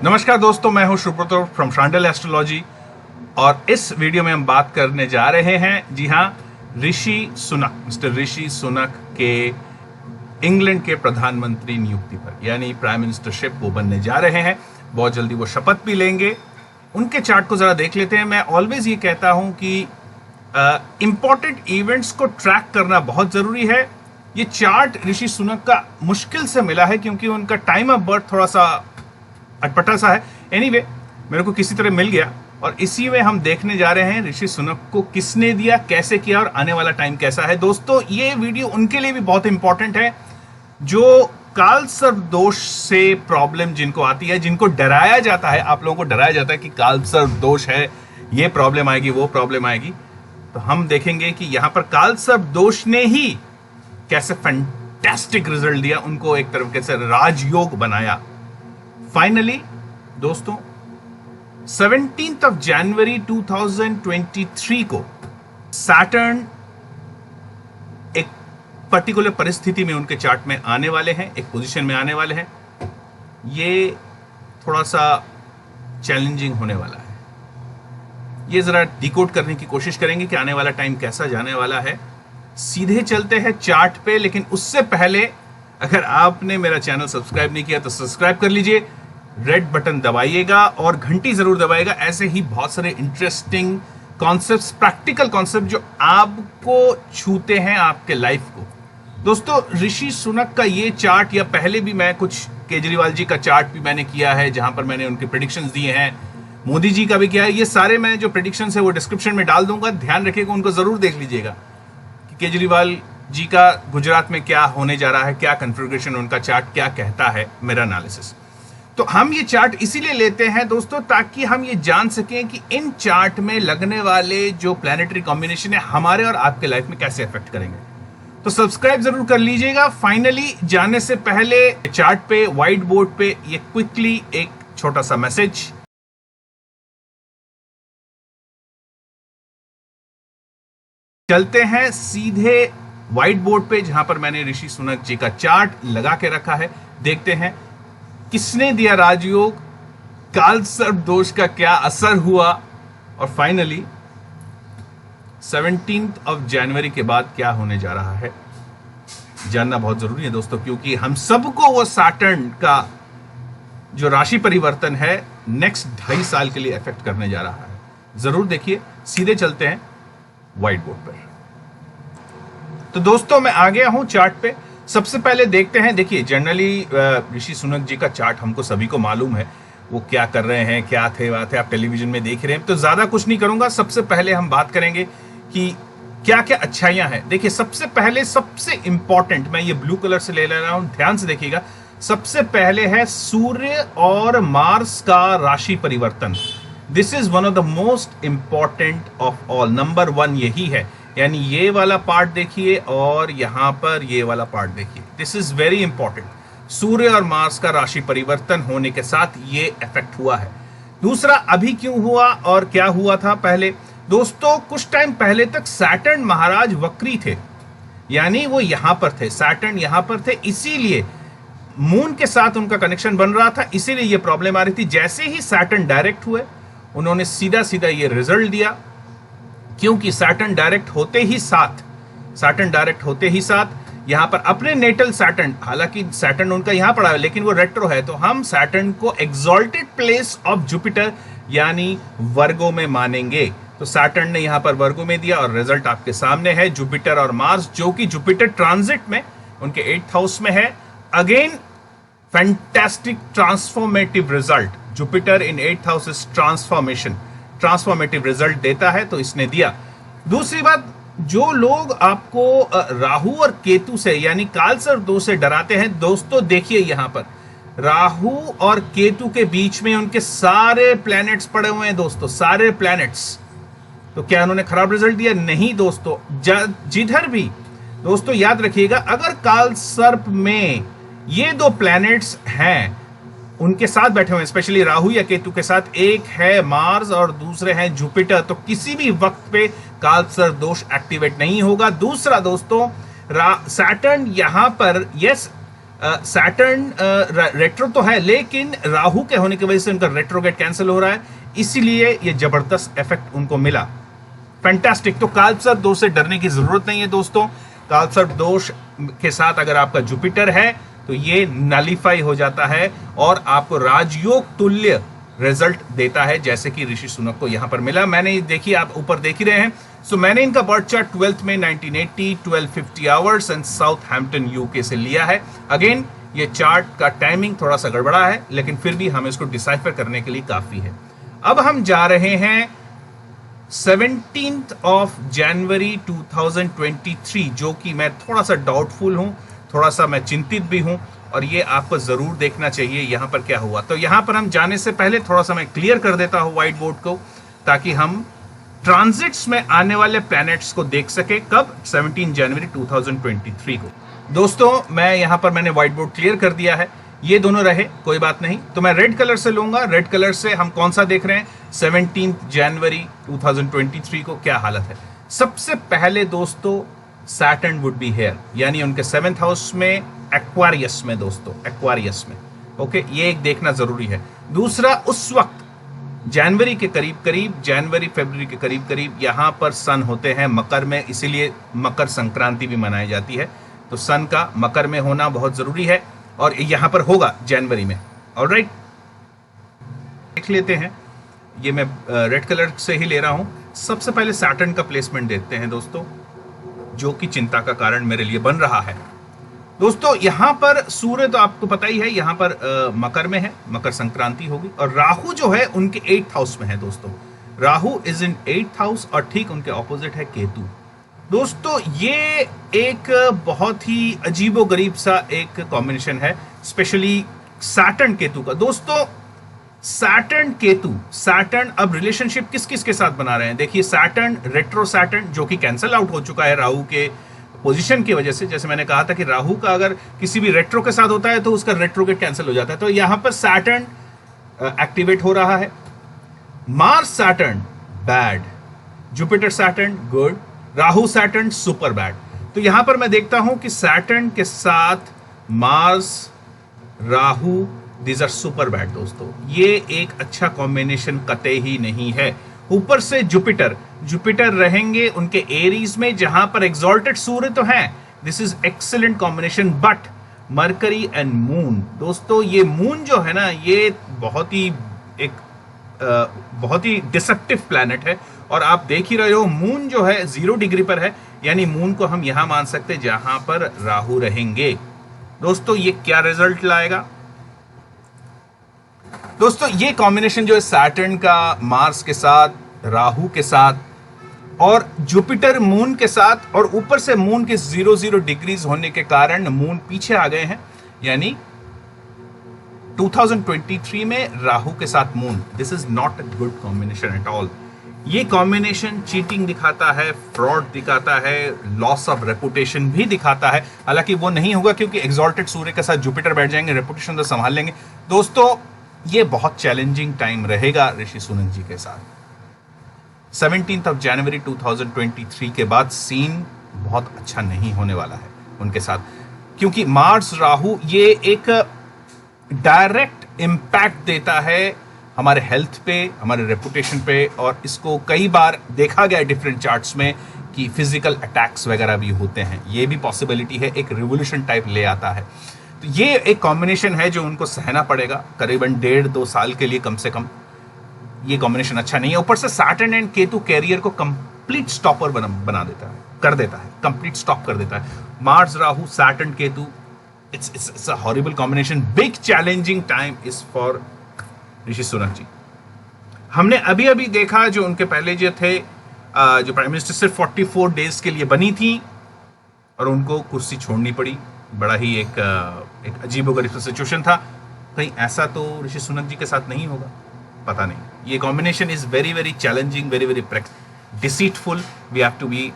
नमस्कार दोस्तों, मैं हूं सुब्रतो फ्रॉम शांडल एस्ट्रोलॉजी और इस वीडियो में हम बात करने जा रहे हैं, जी हां, ऋषि सुनक, मिस्टर ऋषि सुनक के इंग्लैंड के प्रधानमंत्री नियुक्ति पर, यानी प्राइम मिनिस्टरशिप वो बनने जा रहे हैं। बहुत जल्दी वो शपथ भी लेंगे। उनके चार्ट को जरा देख लेते हैं। मैं ऑलवेज ये कहता हूं कि इंपॉर्टेंट इवेंट्स को ट्रैक करना बहुत जरूरी है। ये चार्ट ऋषि सुनक का मुश्किल से मिला है क्योंकि उनका टाइम ऑफ बर्थ थोड़ा सा अटपटा सा है। एनीवे, मेरे को किसी तरह मिल गया और इसी में हम देखने जा रहे हैं ऋषि सुनक को किसने दिया, कैसे किया और आने वाला टाइम कैसा है। दोस्तों, ये वीडियो उनके लिए भी बहुत इंपॉर्टेंट है जो काल सर्प दोष से प्रॉब्लम जिनको आती है, जिनको डराया जाता है, आप लोगों को डराया जाता है कि काल सर्प दोष है, ये प्रॉब्लम आएगी, वो प्रॉब्लम आएगी। तो हम देखेंगे कि यहां पर काल सर्प दोष ने ही कैसे फैंटास्टिक रिजल्ट दिया, उनको एक तरफ कैसे राजयोग बनाया। फाइनली दोस्तों, 17th of January 2023 को सैटर्न एक पर्टिकुलर परिस्थिति में उनके चार्ट में आने वाले हैं, एक पोजीशन में आने वाले हैं। ये थोड़ा सा चैलेंजिंग होने वाला है। ये जरा डिकोड करने की कोशिश करेंगे कि आने वाला टाइम कैसा जाने वाला है। सीधे चलते हैं चार्ट पे, लेकिन उससे पहले अगर आपने मेरा चैनल सब्सक्राइब नहीं किया तो सब्सक्राइब कर लीजिए, रेड बटन दबाइएगा और घंटी जरूर दबाइएगा। ऐसे ही बहुत सारे इंटरेस्टिंग कॉन्सेप्ट्स, प्रैक्टिकल कॉन्सेप्ट जो आपको छूते हैं आपके लाइफ को। दोस्तों, ऋषि सुनक का ये चार्ट, या पहले भी मैं कुछ केजरीवाल जी का चार्ट भी मैंने किया है जहां पर मैंने उनके प्रेडिक्शंस दिए हैं, मोदी जी का भी किया है। ये सारे मैं जो प्रेडिक्शंस है वो डिस्क्रिप्शन में डाल दूंगा, ध्यान रखिएगा, उनको जरूर देख लीजिएगा कि केजरीवाल जी का गुजरात में क्या होने जा रहा है, क्या कन्फिगरेशन उनका चार्ट क्या कहता है, मेरा एनालिसिस। तो हम ये चार्ट इसीलिए लेते हैं दोस्तों ताकि हम ये जान सकें कि इन चार्ट में लगने वाले जो प्लैनेटरी कॉम्बिनेशन है हमारे और आपके लाइफ में कैसे अफेक्ट करेंगे। तो सब्सक्राइब जरूर कर लीजिएगा। फाइनली जाने से पहले चार्ट पे, व्हाइट बोर्ड पे ये क्विकली एक छोटा सा मैसेज। चलते हैं सीधे व्हाइट बोर्ड पे जहां पर मैंने ऋषि सुनक जी का चार्ट लगा के रखा है। देखते हैं किसने दिया राजयोग, काल सर्प दोष का क्या असर हुआ और फाइनली 17th of January के बाद क्या होने जा रहा है, जानना बहुत जरूरी है दोस्तों, क्योंकि हम सबको वो सैटर्न का जो राशि परिवर्तन है नेक्स्ट 2.5 साल के लिए इफेक्ट करने जा रहा है। जरूर देखिए। सीधे चलते हैं व्हाइट बोर्ड पर। तो दोस्तों, मैं आ गया हूं चार्ट पे। सबसे पहले देखते हैं, देखिए जनरली ऋषि सुनक जी का चार्ट हमको सभी को मालूम है वो क्या कर रहे हैं, क्या थे बात है, आप टेलीविजन में देख रहे हैं, तो ज्यादा कुछ नहीं करूंगा। सबसे पहले हम बात करेंगे कि क्या क्या अच्छाइयां हैं। देखिए, सबसे पहले सबसे इंपॉर्टेंट, मैं ये ब्लू कलर से ले रहा हूं, ध्यान से देखिएगा। सबसे पहले है सूर्य और मार्स का राशि परिवर्तन। This is one of the most important of all. Number 1 यही है, यानी ये वाला पार्ट देखिए और यहां पर ये वाला पार्ट देखिए। This is very important. सूर्य और मार्स का राशि परिवर्तन होने के साथ ये इफेक्ट हुआ है। दूसरा, अभी क्यों हुआ और क्या हुआ था पहले दोस्तों, कुछ टाइम पहले तक सैटर्न महाराज वक्री थे, यानी वो यहां पर थे, सैटर्न यहां पर थे, इसीलिए मून के साथ उनका कनेक्शन बन रहा था, इसीलिए ये प्रॉब्लम आ रही थी। जैसे ही सैटर्न डायरेक्ट हुए, उन्होंने सीधा सीधा ये रिजल्ट दिया, क्योंकि सैटर्न डायरेक्ट होते ही साथ यहां पर अपने नेटल सैटर्न, हालांकि सैटर्न उनका यहां पड़ा है लेकिन वो रेट्रो है, तो हम सैटर्न को एक्सॉल्टेड प्लेस ऑफ जुपिटर यानी वर्गो में मानेंगे। तो सैटर्न ने यहां पर वर्गो में दिया और रिजल्ट आपके सामने है। जुपिटर और मार्स, जो कि जुपिटर ट्रांजिट में उनके 8th हाउस में है, again fantastic transformative result. Jupiter in 8th house is transformative result देता है, तो इसने दिया। दूसरी बात, जो लोग आपको राहु और केतु से यानी काल सर्प दोष से डराते हैं दोस्तों, देखिए यहां पर राहु और केतु के बीच में उनके सारे प्लैनेट्स पड़े हुए हैं दोस्तों, सारे प्लैनेट्स। तो क्या उन्होंने खराब रिजल्ट दिया? नहीं दोस्तों। जिधर भी दोस्तों याद रखिएगा, अगर काल सर्प में ये 2 प्लैनेट्स हैं, उनके साथ बैठे हुए हैं, स्पेशली राहु या केतु के साथ, एक है मार्स और दूसरे हैं जुपिटर, तो किसी भी वक्त पे काल सर्प दोष एक्टिवेट नहीं होगा। दूसरा दोस्तों, सैटर्न यहां पर, यस सैटर्न रेट्रो तो है, लेकिन राहु के होने की वजह से उनका रेट्रोगेट कैंसिल हो रहा है, इसीलिए ये जबरदस्त इफेक्ट उनको मिला। फैंटास्टिक। तो कालसर्प दोष से डरने की जरूरत नहीं है दोस्तों। कालसर्प दोष के साथ अगर आपका जुपिटर है तो ये नलिफाई हो जाता है और आपको राजयोग तुल्य रिजल्ट देता है, जैसे कि ऋषि सुनक को यहां पर मिला। मैंने देखिए, आप ऊपर देख ही रहे हैं। सो मैंने इनका बर्थ चार्ट 12th में 1980 12:50 आवर्स एंड साउथहैम्पटन यूके से लिया है। अगेन ये चार्ट का टाइमिंग थोड़ा सा गड़बड़ा है, लेकिन फिर भी हमें इसको डिसाइफर करने के लिए काफी है। अब हम जा रहे हैं 17th ऑफ जनवरी 2023, जो कि मैं थोड़ा सा डाउटफुल हूं, थोड़ा सा मैं चिंतित भी हूं, और ये आपको जरूर देखना चाहिए यहां पर क्या हुआ। तो यहां पर हम जाने से पहले थोड़ा सा मैं क्लियर कर देता हूं व्हाइट बोर्ड को, ताकि हम ट्रांजिट्स में आने वाले प्लैनेट्स को देख सके। कब? 17 जनवरी 2023 को। दोस्तों मैं यहां पर मैंने व्हाइट बोर्ड क्लियर कर दिया है, ये दोनों रहे, कोई बात नहीं। तो मैं रेड कलर से लूंगा। रेड कलर से हम कौन सा देख रहे हैं? 17 जनवरी 2023 को क्या हालत है। सबसे पहले दोस्तों सैटर्न वुड बी हियर, यानी उनके 7th हाउस में, एक्वारियस में दोस्तों, एक्वारियस में। ओके, ये एक देखना जरूरी है। दूसरा, उस वक्त जनवरी के करीब करीब, जनवरी फरवरी के करीब करीब यहां पर सन होते हैं मकर में, इसीलिए मकर संक्रांति भी मनाई जाती है। तो सन का मकर में होना बहुत जरूरी है, और यहां पर होगा जनवरी में। ऑलराइट, देख लेते हैं। ये मैं रेड कलर से ही ले रहा हूं। सबसे पहले सैटर्न का प्लेसमेंट देखते हैं दोस्तों, जो कि चिंता का कारण मेरे लिए बन रहा है। दोस्तों यहां पर सूर्य तो आपको पता ही है, यहां पर मकर में है, मकर संक्रांति होगी। और राहु जो है उनके 8th हाउस में है दोस्तों। Rahu is in 8th house, और ठीक उनके ऑपोजिट है केतु। दोस्तों ये एक बहुत ही अजीबोगरीब सा एक कॉम्बिनेशन है, स्पेशली सैटर्न केतु का। दोस्तों सैटर्न केतु, सैटर्न अब रिलेशनशिप किस किस के साथ बना रहे हैं? देखिए, सैटर्न रेट्रो सैटर्न, जो कि कैंसल आउट हो चुका है राहु के पोजीशन की वजह से। जैसे मैंने कहा था कि राहु का अगर किसी भी रेट्रो के साथ होता है तो उसका रेट्रोगेट कैंसिल हो जाता है। तो यहां पर सैटर्न एक्टिवेट हो रहा है। Mars Saturn bad, Jupiter Saturn good, Rahu Saturn super bad. तो यहां पर मैं देखता हूं कि सैटर्न के साथ Mars, Rahu, these are super bad दोस्तों। ये एक अच्छा कॉम्बिनेशन कतई ही नहीं है। ऊपर से जुपिटर, जुपिटर रहेंगे उनके एरीज में, जहां पर एग्जॉल्टेड सूर्य तो है। This is excellent combination. But mercury and moon दोस्तों, ये मून जो है ना, ये बहुत ही डिसेप्टिव प्लैनेट है। और आप देख ही रहे हो, मून जो है 0 डिग्री पर है, यानी मून को हम यहां मान सकते हैं जहां पर राहु रहेंगे। दोस्तों ये क्या रिजल्ट लाएगा? दोस्तों ये कॉम्बिनेशन जो है सैटर्न का मार्स के साथ, राहु के साथ, और जुपिटर मून के साथ, और ऊपर से मून के 0 डिग्रीज होने के कारण मून पीछे आ गए हैं। यानी 2023 में राहु के साथ moon, this is not a good combination at all. ये कॉम्बिनेशन चीटिंग दिखाता है, फ्रॉड दिखाता है, लॉस ऑफ रेपुटेशन भी दिखाता है। हालांकि वो नहीं होगा क्योंकि एग्जॉल्टेड सूर्य के साथ जुपिटर बैठ जाएंगे, रेपुटेशन तो संभाल लेंगे। दोस्तों ये बहुत चैलेंजिंग टाइम रहेगा ऋषि सुनक जी के साथ। 17 ऑफ जनवरी 2023 के बाद सीन बहुत अच्छा नहीं होने वाला है उनके साथ, क्योंकि मार्स राहु ये एक डायरेक्ट इंपैक्ट देता है हमारे हेल्थ पे, हमारे रेपुटेशन पे, और इसको कई बार देखा गया डिफरेंट चार्ट्स में कि फिजिकल अटैक्स वगैरह भी होते हैं। ये भी पॉसिबिलिटी है, एक रिवोल्यूशन टाइप ले आता है। तो ये एक कॉम्बिनेशन है जो उनको सहना पड़ेगा करीबन 1.5-2 साल के लिए कम से कम। ये कॉम्बिनेशन अच्छा नहीं है। ऊपर से सैटर्न एंड केतु कैरियर को कंप्लीट स्टॉपर बना देता है, कर देता है, कंप्लीट स्टॉप कर देता है। Mars Rahu, Saturn Ketu, it's a horrible combination. Big challenging time is for Rishi Sunak ji. हमने अभी अभी देखा जो उनके पहले जो थे, जो प्राइम मिनिस्टर सिर्फ 44 डेज के लिए बनी थी और उनको कुर्सी छोड़नी पड़ी। बड़ा ही एक अजीबोगरीब सिचुएशन था। कहीं ऐसा तो ऋषि सुनक जी के साथ नहीं होगा, पता नहीं। ये combination is very very challenging, very very deceitful. We have to be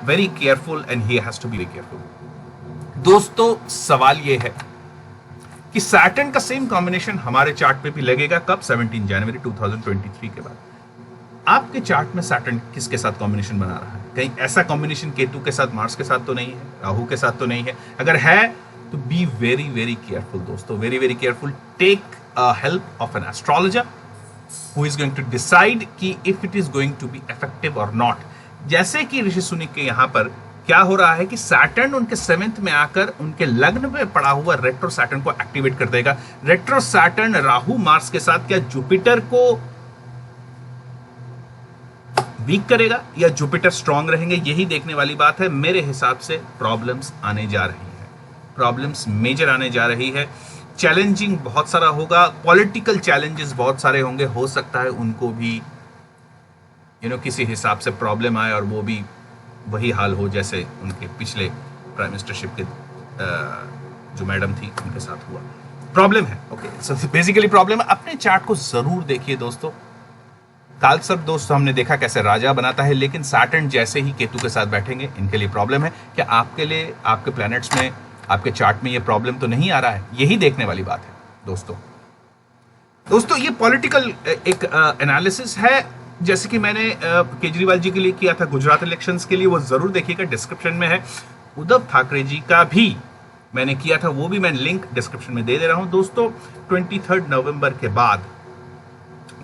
very careful and he has to be very careful. दोस्तों सवाल ये है कि सैटर्न का सेम कॉम्बिनेशन हमारे चार्ट पे भी लगेगा कब? 17 जनवरी 2023 के बाद। आपके चार्ट में सैटर्न किसके साथ कॉम्बिनेशन बना रहा है? कहीं ऐसा कॉम्बिनेशन केतु के साथ, मार्स के साथ तो नहीं है, राहु के साथ तो नहीं है? अगर है तो बी वेरी वेरी केयरफुल दोस्तों, very very careful. Take help of an astrologer who is going to decide कि if it is going to be effective और नॉट. जैसे कि ऋषि सुनिक के यहां पर क्या हो रहा है कि सैटर्न उनके 7th में आकर उनके लग्न में पड़ा हुआ रेट्रो सैटर्न को एक्टिवेट कर देगा. रेट्रो सैटर्न राहु मार्स के साथ क्या जुपिटर को वीक करेगा या जुपिटर स्ट्रांग रहेंगे, यही देखने वाली बात है. मेरे हिसाब से प्रॉब्लम्स आने जा रही है, प्रॉब्लम्स मेजर आने जा रही है. चैलेंजिंग बहुत सारा होगा, पॉलिटिकल चैलेंजेस बहुत सारे होंगे. हो सकता है उनको भी किसी हिसाब से प्रॉब्लम आए और वो भी वही हाल हो जैसे उनके पिछले प्राइम मिनिस्टरशिप के जो मैडम थी उनके साथ हुआ. प्रॉब्लम है. ओके, सो बेसिकली प्रॉब्लम है. अपने चार्ट को जरूर देखिए दोस्तों. कालसर्प दोस्तों हमने देखा कैसे राजा बनाता है, लेकिन सैटर्न जैसे ही केतु के साथ बैठेंगे इनके लिए प्रॉब्लम है. क्या आपके लिए आपके प्लैनेट्स में आपके चार्ट में ये प्रॉब्लम तो नहीं आ रहा है, यही देखने वाली बात है दोस्तों. ये पॉलिटिकल एक एनालिसिस है, जैसे कि मैंने केजरीवाल जी के लिए किया था गुजरात इलेक्शंस के लिए, वो जरूर देखिएगा, डिस्क्रिप्शन में है. उद्धव ठाकरे जी का भी मैंने किया था, वो भी मैं लिंक डिस्क्रिप्शन में दे रहा हूं दोस्तों. 23 नवंबर के बाद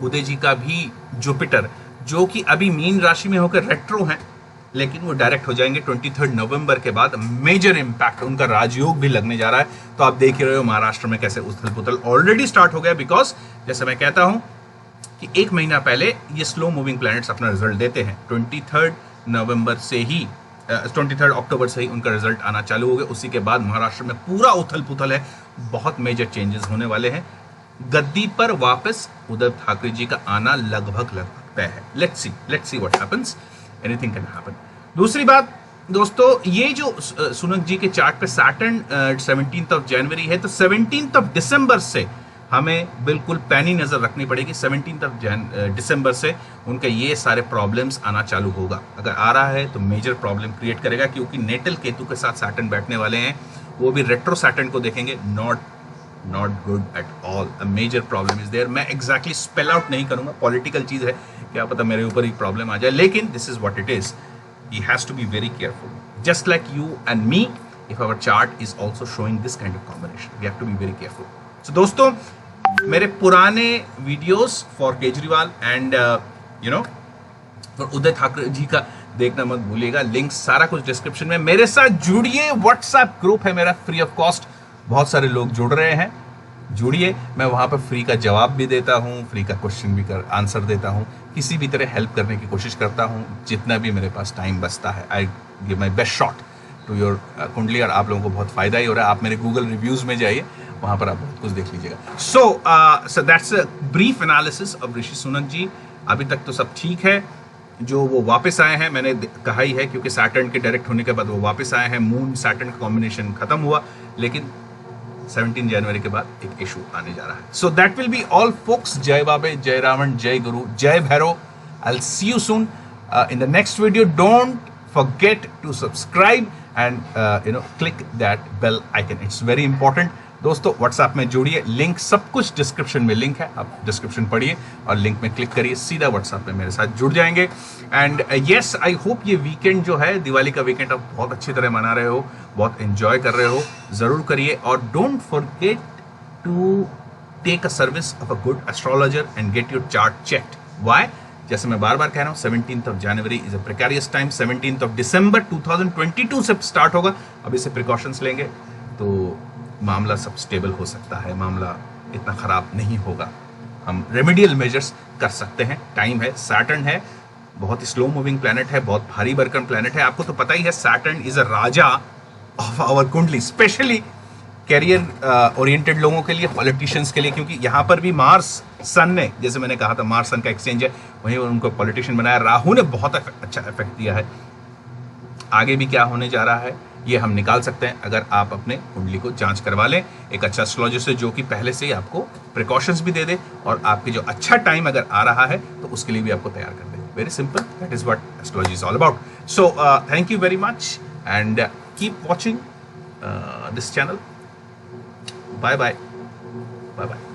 उदय जी का भी जुपिटर, जो कि अभी मीन राशि में होकर रेट्रो हैं, लेकिन वो डायरेक्ट हो जाएंगे 23 नवंबर के बाद. मेजर इंपैक्ट, उनका राजयोग भी लगने जा रहा है. तो आप देख रहे हो महाराष्ट्र में कैसे उथल पुथल ऑलरेडी स्टार्ट हो गया, बिकॉज जैसे मैं कहता हूं कि 1 महीना पहले ये स्लो मूविंग प्लैनेट्स अपना रिजल्ट देते हैं. 23 नवंबर से ही 23 अक्टूबर से ही उनका रिजल्ट आना चालू हो गया. उसी के बाद महाराष्ट्र में पूरा उथल पुथल है, बहुत मेजर चेंजेस होने वाले हैं. गद्दी पर वापस उद्धव ठाकरे जी का आना लगभग तय है. Let's see what happens, anything can happen. दूसरी बात दोस्तों, ये जो सुनक जी के चार्ट पे सैटर्न 17 जनवरी है, तो 17 दिसंबर से हमें बिल्कुल पैनी नजर रखनी पड़ेगी. 17 दिसंबर से उनके ये सारे प्रॉब्लम्स आना चालू होगा. अगर आ रहा है तो मेजर प्रॉब्लम क्रिएट करेगा, क्योंकि नेटल केतु के साथ सैटर्न बैठने वाले हैं. वो भी रेट्रो सैटर्न को देखेंगे. Not good at all. A major problem is there. मैं एग्जैक्टली स्पेल आउट नहीं करूंगा, पॉलिटिकल चीज है, क्या पता मेरे ऊपर ही प्रॉब्लम आ जाए, लेकिन this is what it is. He has to be very careful, just like you and me. If our chart is also showing this kind of combination, we have to be very careful. So दोस्तों, मेरे पुराने videos for Kejriwal and for Uday Thackeray ji का देखना मत भूलिएगा. Link सारा कुछ description में. मेरे साथ जुड़िए, व्हाट्सएप ग्रुप है मेरा फ्री ऑफ कॉस्ट. बहुत सारे लोग जुड़ रहे हैं, जुड़िए. मैं वहां पर फ्री का जवाब भी देता हूं, फ्री का क्वेश्चन भी आंसर देता हूं, किसी भी तरह हेल्प करने की कोशिश करता हूं जितना भी मेरे पास टाइम बचता है. I give my best shot to your kundli, और आप लोगों को बहुत फायदा ही हो रहा है. आप मेरे गूगल रिव्यूज में जाइए, वहां पर आप बहुत कुछ देख लीजिएगा. So that's a brief analysis of Rishi Sunak ji. अभी तक तो सब ठीक है. जो वो वापस आए हैं, मैंने कहा ही है, क्योंकि सैटर्न के डायरेक्ट होने के बाद वो वापस आए हैं. मून सैटर्न का कॉम्बिनेशन खत्म हुआ, लेकिन 17 जनवरी के बाद एक इशू आने जा रहा है. So that will be all folks. जय बाबे, जय रावण, जय गुरु, जय Bhairav. I will see you soon in the next video. Don't forget to subscribe and click that bell icon. It's very important. दोस्तों व्हाट्सएप में जुड़िए, लिंक सब कुछ डिस्क्रिप्शन में लिंक है, आप डिस्क्रिप्शन पढ़िए और लिंक में क्लिक करिए, सीधा व्हाट्सएप में मेरे साथ जुड़ जाएंगे. एंड यस, आई होप ये वीकेंड जो है, दिवाली का वीकेंड, आप बहुत अच्छी तरह मना रहे हो, बहुत एंजॉय कर रहे हो. ज़रूर करिए, और don't forget to take a service of a good astrologer and get your chart checked. Why? जैसे मैं बार बार कह रहा हूँ, 17 जनवरी इज अ प्रिकैरियस टाइम. 17 दिसंबर 2022 से स्टार्ट होगा. अभी से प्रिकॉशंस लेंगे तो मामला सब स्टेबल हो सकता है, मामला इतना खराब नहीं होगा. हम रेमेडियल मेजर्स कर सकते हैं. टाइम है. सैटर्न है, बहुत ही स्लो मूविंग प्लैनेट है, बहुत भारी भरकम प्लैनेट है. आपको तो पता ही है, Saturn is a raja of our kundli, specially career oriented लोगों के लिए, पॉलिटिशियंस के लिए, क्योंकि यहाँ पर भी मार्स सन ने, जैसे मैंने कहा था, मार्स सन का एक्सचेंज है, वहीं उनको पॉलिटिशियन बनाया. राहु ने बहुत अच्छा इफेक्ट दिया है. आगे भी क्या होने जा रहा है ये हम निकाल सकते हैं अगर आप अपने कुंडली को जांच करवा लें एक अच्छा एस्ट्रोलॉजर से, जो कि पहले से ही आपको प्रिकॉशंस भी दे दे, और आपके जो अच्छा टाइम अगर आ रहा है तो उसके लिए भी आपको तैयार कर दे. Very simple. That is what astrology is all about. So thank you very much and keep watching this channel. Bye bye. Bye bye.